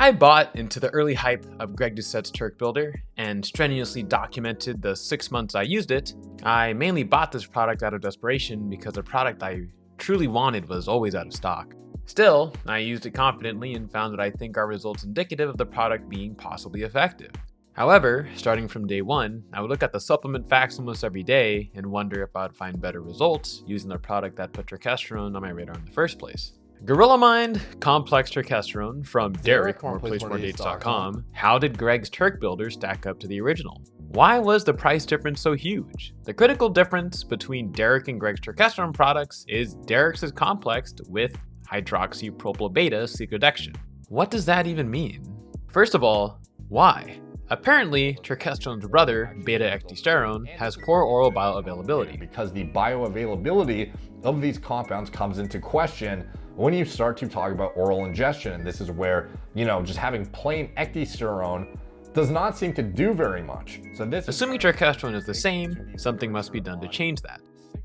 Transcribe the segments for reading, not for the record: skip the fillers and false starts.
I bought into the early hype of Greg Doucette's Turk Builder and strenuously documented the 6 months I used it. I mainly bought this product out of desperation because the product I truly wanted was always out of stock. Still, I used it confidently and found that I think our results indicative of the product being possibly effective. However, starting from day one, I would look at the supplement facts almost every day and wonder if I would find better results using the product that put turkesterone on my radar in the first place. Mind Complexed Turkesterone from Derek, moreplacemoredates.com. How did Greg's Turk Builder stack up to the original? Why was the price difference so huge? The critical difference between Derek and Greg's Turkesterone products is Derek's is complexed with hydroxypropyl-beta cyclodextrin. What does that even mean? First of all, why? Apparently, turkesterone's brother, beta-ecdysterone, has poor oral bioavailability. Because the bioavailability of these compounds comes into question when you start to talk about oral ingestion. And this is where, just having plain ecdysterone does not seem to do very much. Assuming turkesterone is the same, something must be done to change that.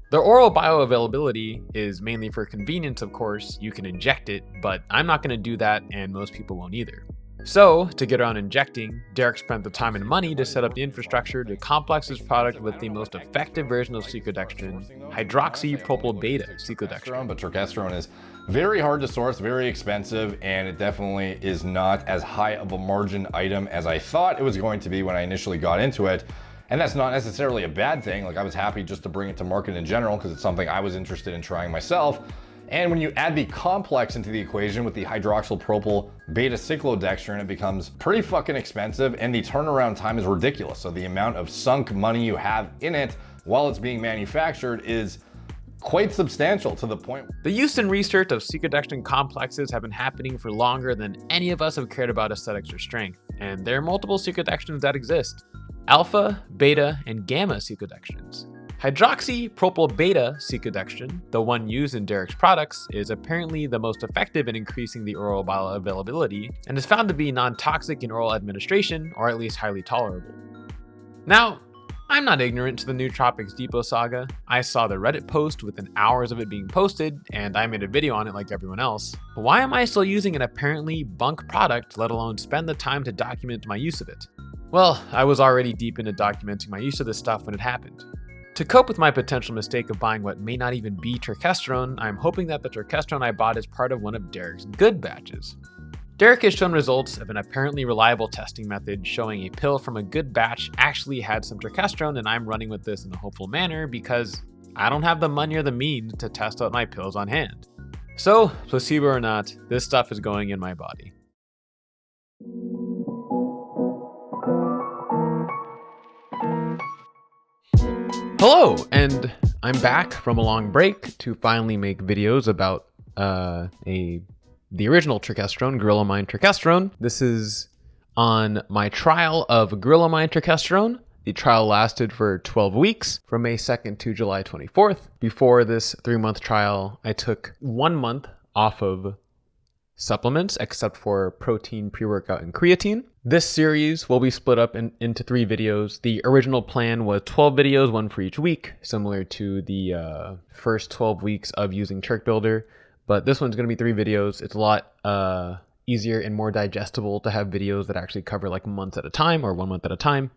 The oral bioavailability is mainly for convenience, of course. You can inject it, but I'm not going to do that, and most people won't either. So, to get around injecting, Derek spent the time and money to set up the infrastructure to complex his product with the most effective version of cyclodextrin, hydroxypropyl-beta cyclodextrin. But turkesterone is very hard to source, very expensive, and it definitely is not as high of a margin item as I thought it was going to be when I initially got into it. And that's not necessarily a bad thing. I was happy just to bring it to market in general because it's something I was interested in trying myself. And when you add the complex into the equation with the hydroxypropyl beta cyclodextrin, it becomes pretty fucking expensive, and the turnaround time is ridiculous. So the amount of sunk money you have in it while it's being manufactured is quite substantial, to the point. The use and research of cyclodextrin complexes have been happening for longer than any of us have cared about aesthetics or strength, and there are multiple cyclodextrins that exist: alpha, beta, and gamma cyclodextrins. Hydroxypropyl-beta cyclodextrin, the one used in Derek's products, is apparently the most effective in increasing the oral bioavailability and is found to be non-toxic in oral administration, or at least highly tolerable. Now, I'm not ignorant to the Nootropics Depot saga. I saw the Reddit post within hours of it being posted, and I made a video on it like everyone else. But why am I still using an apparently bunk product, let alone spend the time to document my use of it? Well, I was already deep into documenting my use of this stuff when it happened. To cope with my potential mistake of buying what may not even be turkesterone, I'm hoping that the turkesterone I bought is part of one of Derek's good batches. Derek has shown results of an apparently reliable testing method showing a pill from a good batch actually had some turkesterone, and I'm running with this in a hopeful manner because I don't have the money or the means to test out my pills on hand. So, placebo or not, this stuff is going in my body. Hello, and I'm back from a long break to finally make videos about the original turkesterone, Mind Turkesterone. This is on my trial of Mind Turkesterone. The trial lasted for 12 weeks, from May 2nd to July 24th. Before this 3-month trial, I took 1 month off of supplements, except for protein, pre-workout, and creatine. This series will be split up into 3 videos. The original plan was 12 videos, 1 for each week, similar to the first 12 weeks of using Turk Builder. But this one's going to be 3 videos. It's a lot easier and more digestible to have videos that actually cover months at a time or 1 month at a time.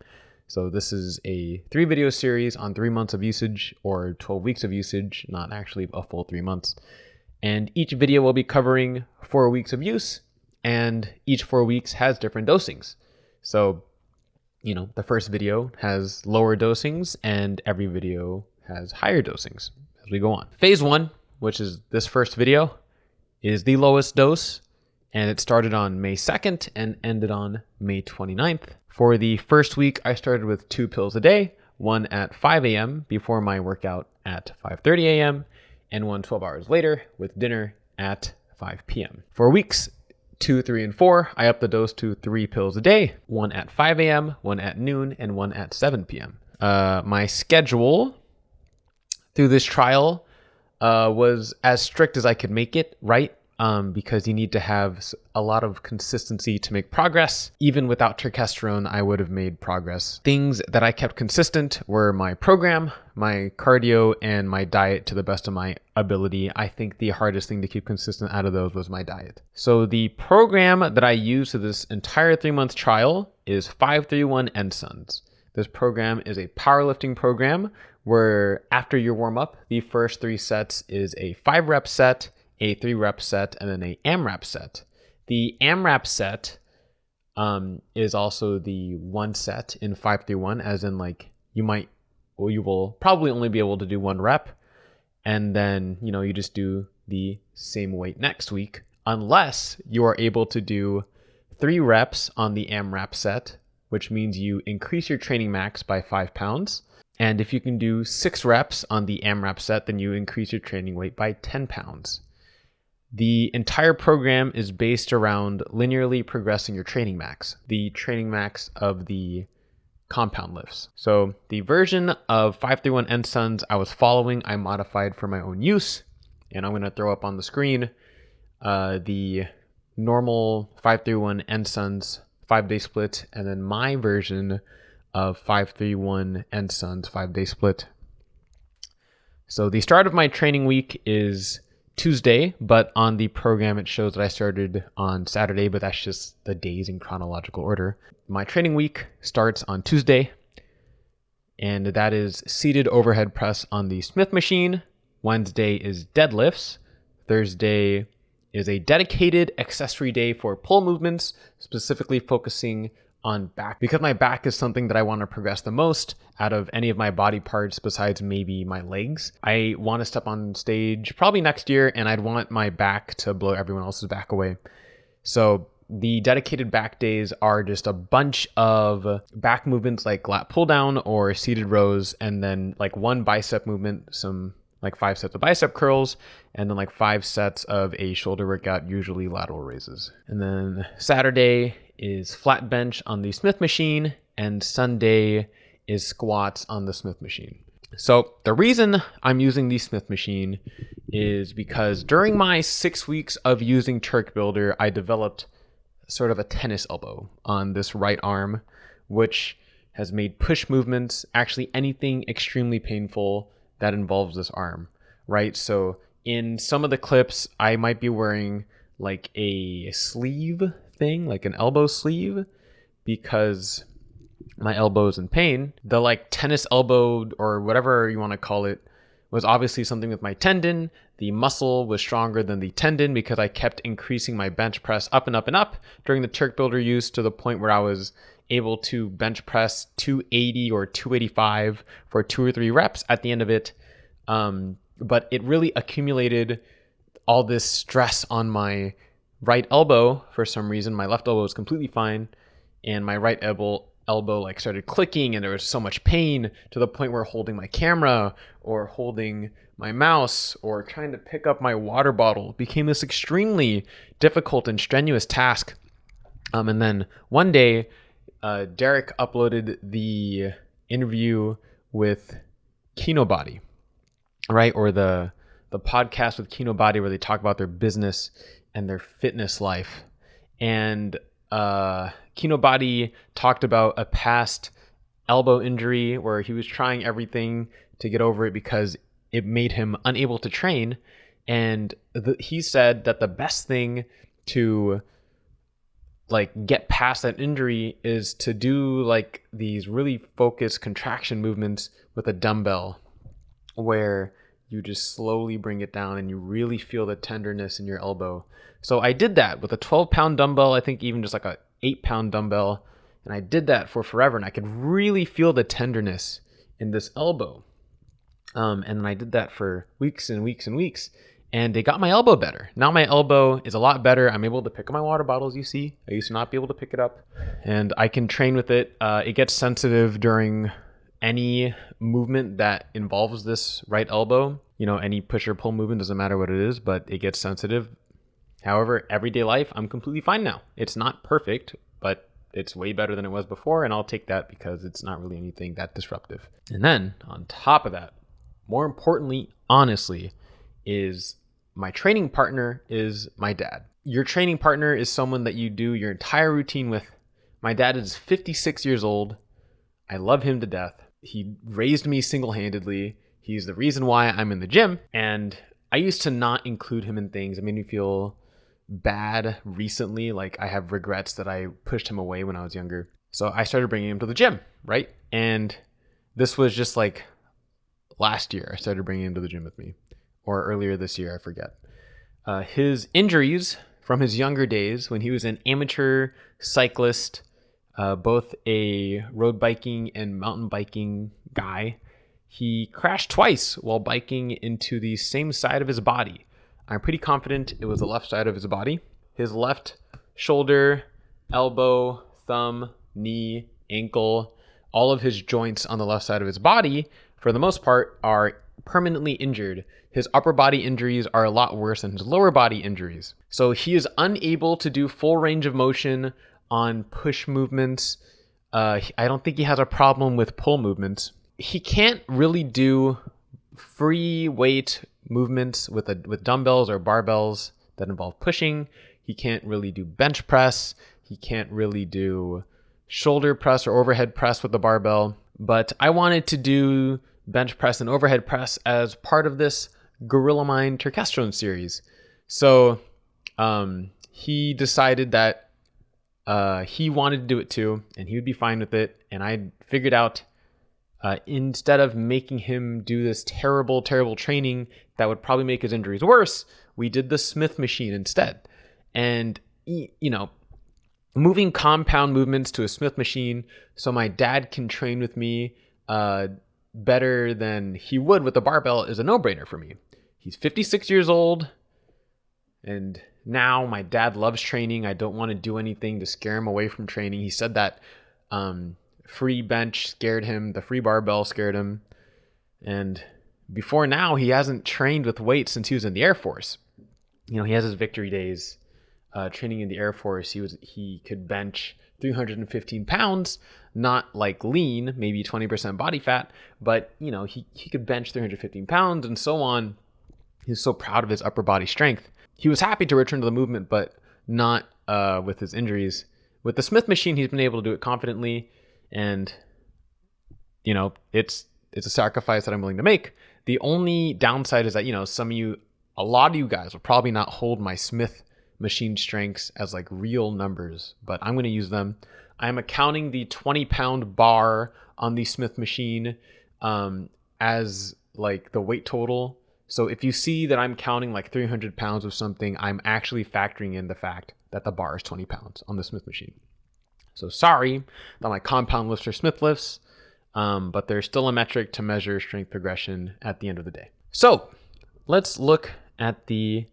So this is a 3 video series on 3 months of usage or 12 weeks of usage, not actually a full 3 months. And each video will be covering 4 weeks of use, and each 4 weeks has different dosings. So, the first video has lower dosings, and every video has higher dosings as we go on. Phase 1, which is this first video, is the lowest dose, and it started on May 2nd and ended on May 29th. For the first week, I started with 2 pills a day, one at 5 a.m. before my workout at 5:30 a.m., and one 12 hours later with dinner at 5 p.m. For weeks 2, 3, and 4, I upped the dose to 3 pills a day, one at 5 a.m., one at noon, and one at 7 p.m. My schedule through this trial was as strict as I could make it, right? because you need to have a lot of consistency to make progress. Even without turkesterone, I would have made progress. Things that I kept consistent were my program, my cardio, and my diet to the best of my ability. I think the hardest thing to keep consistent out of those was my diet. So the program that I used for this entire 3-month trial is 531 NSUNs. This program is a powerlifting program where after your warm up, the first 3 sets is a 5-rep set, a 3-rep set, and then a AMRAP set. The AMRAP set is also the 1 set in 531, as in like you will probably only be able to do 1 rep, and then you just do the same weight next week, unless you are able to do 3 reps on the AMRAP set, which means you increase your training max by 5 pounds. And if you can do 6 reps on the AMRAP set, then you increase your training weight by 10 pounds. The entire program is based around linearly progressing your training max, the training max of the compound lifts. So the version of 531 NSUNs I was following, I modified for my own use, and I'm going to throw up on the screen the normal 531 NSUNs 5-day split, and then my version of 531 NSUNs 5-day split. So the start of my training week is Tuesday, but on the program it shows that I started on Saturday, but that's just the days in chronological order. My training week starts on Tuesday, and that is seated overhead press on the Smith machine. Wednesday is deadlifts. Thursday is a dedicated accessory day for pull movements, specifically focusing on back, because my back is something that I want to progress the most out of any of my body parts besides maybe my legs. I want to step on stage probably next year, and I'd want my back to blow everyone else's back away. So the dedicated back days are just a bunch of back movements like lat pull down or seated rows, and then like 1 bicep movement, some like 5 sets of bicep curls, and then like 5 sets of a shoulder workout, usually lateral raises. And then Saturday is flat bench on the Smith machine, and Sunday is squats on the Smith machine. So the reason I'm using the Smith machine is because during my 6 weeks of using Turk Builder, I developed sort of a tennis elbow on this right arm, which has made push movements, actually anything extremely painful that involves this arm, right? So in some of the clips, I might be wearing like a sleeve thing, like an elbow sleeve, because my elbow is in pain. The like tennis elbow or whatever you want to call it was obviously something with my tendon. The muscle was stronger than the tendon because I kept increasing my bench press up and up and up during the Turk Builder use, to the point where I was able to bench press 280 or 285 for 2 or 3 reps at the end of it. But it really accumulated all this stress on my right elbow for some reason. My left elbow was completely fine, and my right elbow like started clicking, and there was so much pain to the point where holding my camera or holding my mouse or trying to pick up my water bottle became this extremely difficult and strenuous task. And then one day, Derek uploaded the interview with Kinobody, right? Or the podcast with Kinobody where they talk about their business and their fitness life. And Kinobody talked about a past elbow injury where he was trying everything to get over it because it made him unable to train. And he said that the best thing to like get past that injury is to do like these really focused contraction movements with a dumbbell, where you just slowly bring it down and you really feel the tenderness in your elbow. So I did that with a 12-pound dumbbell, I think even just like a 8-pound dumbbell. And I did that for forever, and I could really feel the tenderness in this elbow. And then I did that for weeks and weeks and weeks, and it got my elbow better. Now my elbow is a lot better. I'm able to pick up my water bottles, you see. I used to not be able to pick it up, and I can train with it. It gets sensitive during any movement that involves this right elbow. Any push or pull movement, doesn't matter what it is, but it gets sensitive. However, everyday life, I'm completely fine now. It's not perfect, but it's way better than it was before, and I'll take that because it's not really anything that disruptive. And then on top of that, more importantly, honestly, is my training partner is my dad. Your training partner is someone that you do your entire routine with. My dad is 56 years old. I love him to death. He raised me single-handedly. He's the reason why I'm in the gym. And I used to not include him in things. It made me feel bad recently. Like I have regrets that I pushed him away when I was younger. So I started bringing him to the gym, right? And this was just like last year. I started bringing him to the gym with me, or earlier this year, I forget. His injuries from his younger days when he was an amateur cyclist, both a road biking and mountain biking guy, he crashed twice while biking into the same side of his body. I'm pretty confident it was the left side of his body. His left shoulder, elbow, thumb, knee, ankle, all of his joints on the left side of his body, for the most part, are permanently injured. His upper body injuries are a lot worse than his lower body injuries. So he is unable to do full range of motion on push movements. I don't think he has a problem with pull movements. He can't really do free weight movements with dumbbells or barbells that involve pushing. He can't really do bench press. He can't really do shoulder press or overhead press with the barbell. But I wanted to do bench press and overhead press as part of this Gorilla Mind Turkesterone series. So he decided that he wanted to do it too, and he would be fine with it. And I figured out instead of making him do this terrible training that would probably make his injuries worse, we did the Smith machine instead. And, you know, moving compound movements to a Smith machine so my dad can train with me better than he would with a barbell is a no-brainer for me. He's 56 years old, and now my dad loves training. I don't want to do anything to scare him away from training. He said that free bench scared him, the free barbell scared him, and before now, he hasn't trained with weights since he was in the Air Force. You know, he has his victory days training in the Air Force. He could bench 315 pounds, not like lean, maybe 20% body fat, but you know, he could bench 315 pounds and so on. He's so proud of his upper body strength. He was happy to return to the movement, but not with his injuries. With the Smith machine, he's been able to do it confidently, and you know, it's a sacrifice that I'm willing to make. The only downside is that, you know, a lot of you guys will probably not hold my Smith machine strengths as like real numbers, but I'm going to use them. I'm accounting the 20-pound bar on the Smith machine as like the weight total. So if you see that I'm counting like 300 pounds of something, I'm actually factoring in the fact that the bar is 20 pounds on the Smith machine. So sorry that my compound lifts are Smith lifts, but there's still a metric to measure strength progression at the end of the day. So let's look at the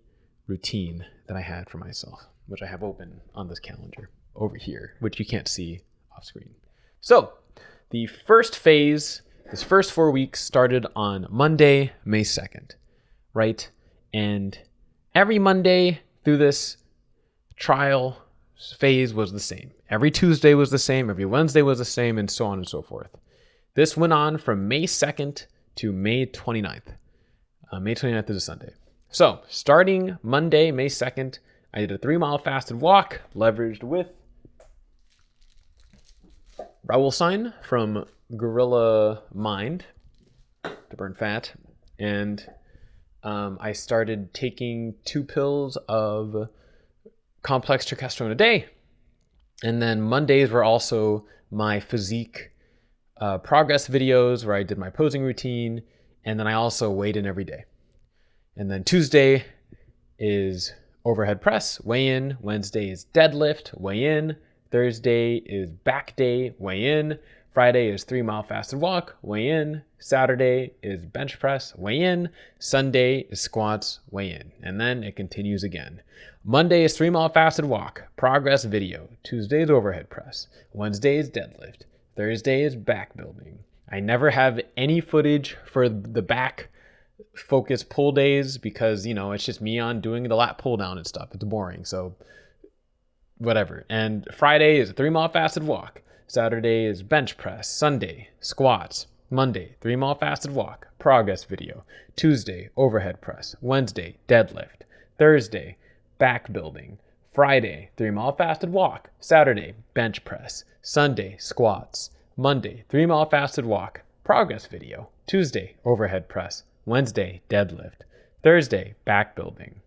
routine that I had for myself, which I have open on this calendar over here, which you can't see off screen. So the first phase, this first 4 weeks started on Monday, May 2nd, right? And every Monday through this trial phase was the same. Every Tuesday was the same. Every Wednesday was the same, and so on and so forth. This went on from May 2nd to May 29th. May 29th is a Sunday. So starting Monday, May 2nd, I did a 3-mile fasted walk, leveraged with Raoul sign from Gorilla Mind to burn fat. And I started taking 2 pills of complex turkesterone a day. And then Mondays were also my physique progress videos where I did my posing routine. And then I also weighed in every day. And then Tuesday is overhead press, weigh in. Wednesday is deadlift, weigh in. Thursday is back day, weigh in. Friday is 3-mile fasted walk, weigh in. Saturday is bench press, weigh in. Sunday is squats, weigh in. And then it continues again. Monday is 3-mile fasted walk, progress video. Tuesday is overhead press. Wednesday is deadlift. Thursday is back building. I never have any footage for the back focus pull days because, you know, it's just me on doing the lat pull down and stuff. It's boring. So whatever. And Friday is a 3-mile fasted walk. Saturday is bench press. Sunday, squats. Monday, 3-mile fasted walk, progress video. Tuesday, overhead press. Wednesday, deadlift. Thursday, back building. Friday, 3-mile fasted walk. Saturday, bench press. Sunday, squats. Monday, 3-mile fasted walk, progress video. Tuesday, overhead press. Wednesday, deadlift. Thursday, back building.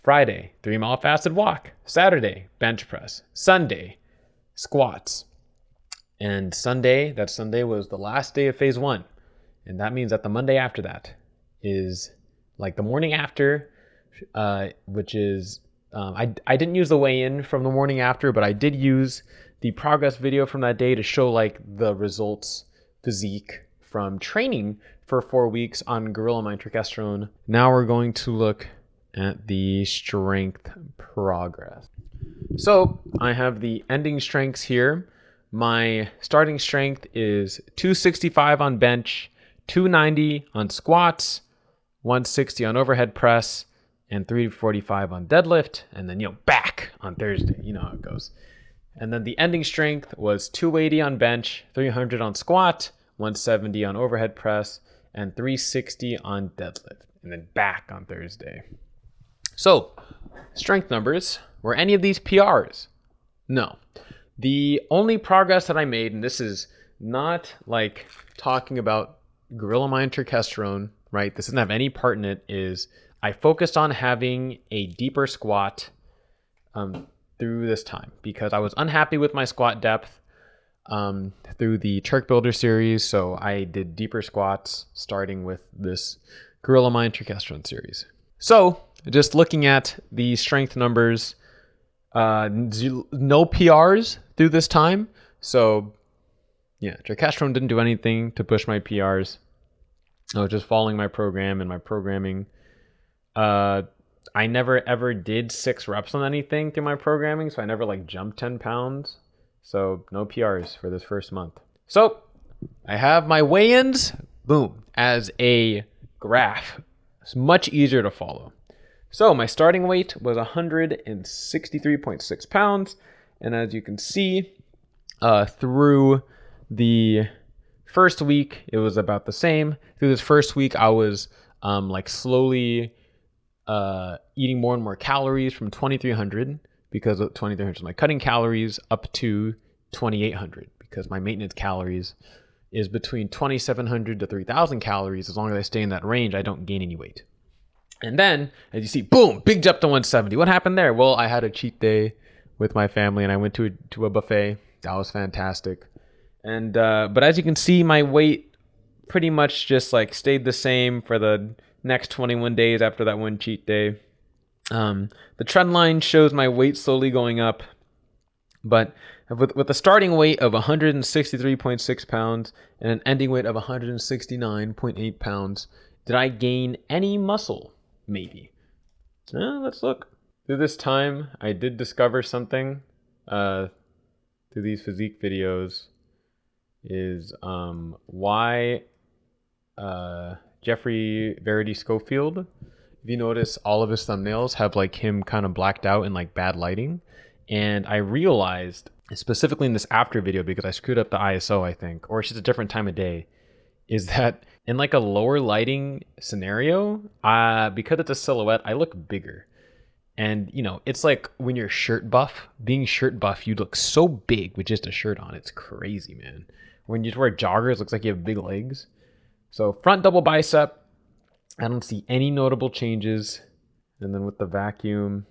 Friday, 3-mile fasted walk. Saturday, bench press. Sunday, squats. And Sunday was the last day of phase 1. And that means that the Monday after that is like the morning after, which is, I didn't use the weigh-in from the morning after, but I did use the progress video from that day to show like the results physique from training for 4 weeks on Gorilla Mind Turkesterone. Now we're going to look at the strength progress. So I have the ending strengths here. My starting strength is 265 on bench, 290 on squats, 160 on overhead press, and 345 on deadlift, and then, back on Thursday. You know how it goes. And then the ending strength was 280 on bench, 300 on squat, 170 on overhead press, and 360 on deadlift, and then back on Thursday. So, strength numbers, were any of these PRs? No. The only progress that I made, and this is not like talking about Gorilla Mind Turkesterone, right? This doesn't have any part in it, is I focused on having a deeper squat through this time because I was unhappy with my squat depth through the Turk Builder series. So I did deeper squats starting with this Gorilla Mind Turkesterone series. So just looking at the strength numbers, no PRs through this time. So yeah, Turkesterone didn't do anything to push my PRs. I was just following my program and my programming. I never ever did 6 reps on anything through my programming, so I never like jumped 10 pounds. So no PRs for this first month. So I have my weigh-ins, boom, as a graph. It's much easier to follow. So my starting weight was 163.6 pounds. And as you can see, through the first week, it was about the same. Through this first week, I was like slowly eating more and more calories from 2,300 because 2,300 is my cutting calories up to 2,800 because my maintenance calories is between 2,700 to 3,000 calories. As long as I stay in that range, I don't gain any weight. And then, as you see, boom, big jump to 170. What happened there? Well, I had a cheat day with my family and I went to a buffet. That was fantastic. And but as you can see, my weight pretty much just like stayed the same for the next 21 days after that one cheat day. The trend line shows my weight slowly going up, but with a starting weight of 163.6 pounds and an ending weight of 169.8 pounds, did I gain any muscle? Maybe. Let's look. Through this time, I did discover something through these physique videos is why Jeffrey Verity Schofield, if you notice, all of his thumbnails have like him kind of blacked out in like bad lighting. And I realized, specifically in this after video, because I screwed up the ISO, I think, or it's just a different time of day, is that in like a lower lighting scenario, because it's a silhouette, I look bigger. And, you know, it's like when you're shirt buff, being shirt buff, you look so big with just a shirt on. It's crazy, man. When you just wear joggers, it looks like you have big legs. So front double bicep, I don't see any notable changes. And then with the vacuum,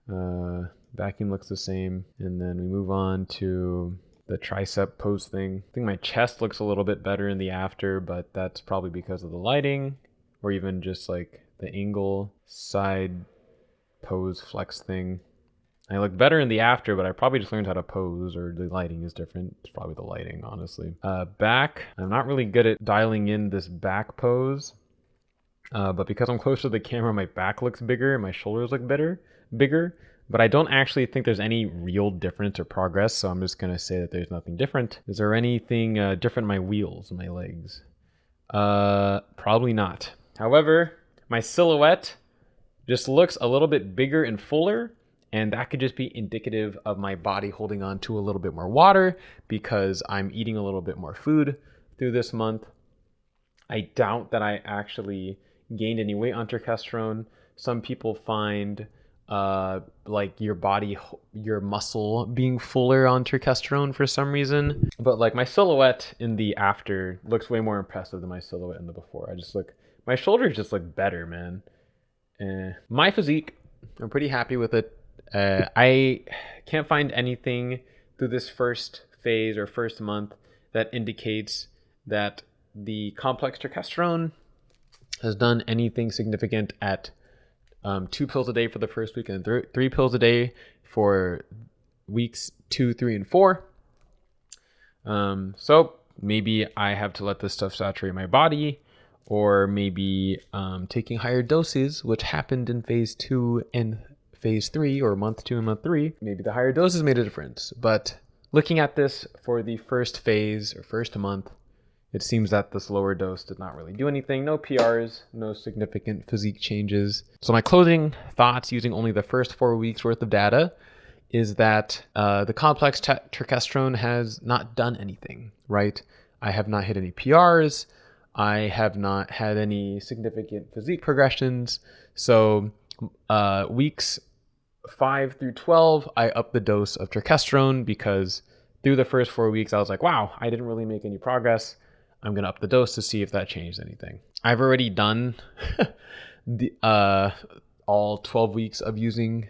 vacuum looks the same. And then we move on to the tricep pose thing. I think my chest looks a little bit better in the after, but that's probably because of the lighting or even just like the angle side pose flex thing. I look better in the after, but I probably just learned how to pose, or the lighting is different. It's probably the lighting, honestly. Back, I'm not really good at dialing in this back pose, but because I'm close to the camera, my back looks bigger and my shoulders look bigger, but I don't actually think there's any real difference or progress, so I'm just gonna say that there's nothing different. Is there anything different in my wheels and my legs? Probably not. However, my silhouette just looks a little bit bigger and fuller, And that could just be indicative of my body holding on to a little bit more water because I'm eating a little bit more food through this month. I doubt that I actually gained any weight on turkesterone. Some people find like your body, your muscle being fuller on turkesterone for some reason. But like my silhouette in the after looks way more impressive than my silhouette in the before. My shoulders just look better, man. My physique, I'm pretty happy with it. I can't find anything through this first phase or first month that indicates that the complex turkesterone has done anything significant at 2 pills a day for the first week and 3 pills a day for weeks 2, 3, and 4. So maybe I have to let this stuff saturate my body, or maybe taking higher doses, which happened in phase 2 and phase 3, or month 2 and month 3. Maybe the higher doses made a difference. But looking at this for the first phase or first month, it seems that this lower dose did not really do anything. No PRs, no significant physique changes. So my closing thoughts using only the first 4 weeks worth of data is that the complex turkesterone has not done anything, right? I have not hit any PRs. I have not had any significant physique progressions. So weeks 5 through 12, I upped the dose of turkesterone because through the first 4 weeks, I was like, wow, I didn't really make any progress. I'm going to up the dose to see if that changed anything. I've already done all 12 weeks of using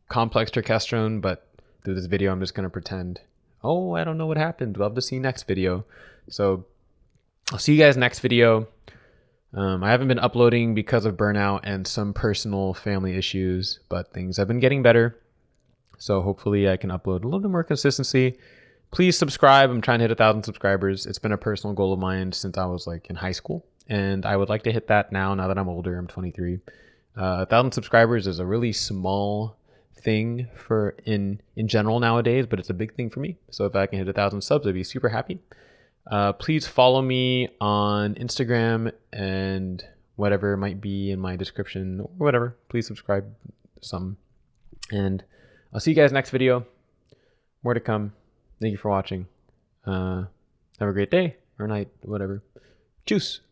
complex turkesterone, but through this video, I'm just going to pretend, oh, I don't know what happened. We'll have to see next video. So I'll see you guys next video. I haven't been uploading because of burnout and some personal family issues, but things have been getting better. So hopefully I can upload a little bit more consistency. Please subscribe. I'm trying to hit 1,000 subscribers. It's been a personal goal of mine since I was like in high school, and I would like to hit that now that I'm older. I'm 23. 1,000 subscribers is a really small thing for in general nowadays, but it's a big thing for me. So if I can hit 1,000 subs, I'd be super happy. Please follow me on Instagram and whatever might be in my description or whatever. Please subscribe to some, and I'll see you guys next video. More to come. Thank you for watching. Have a great day or night, whatever. Tschüss.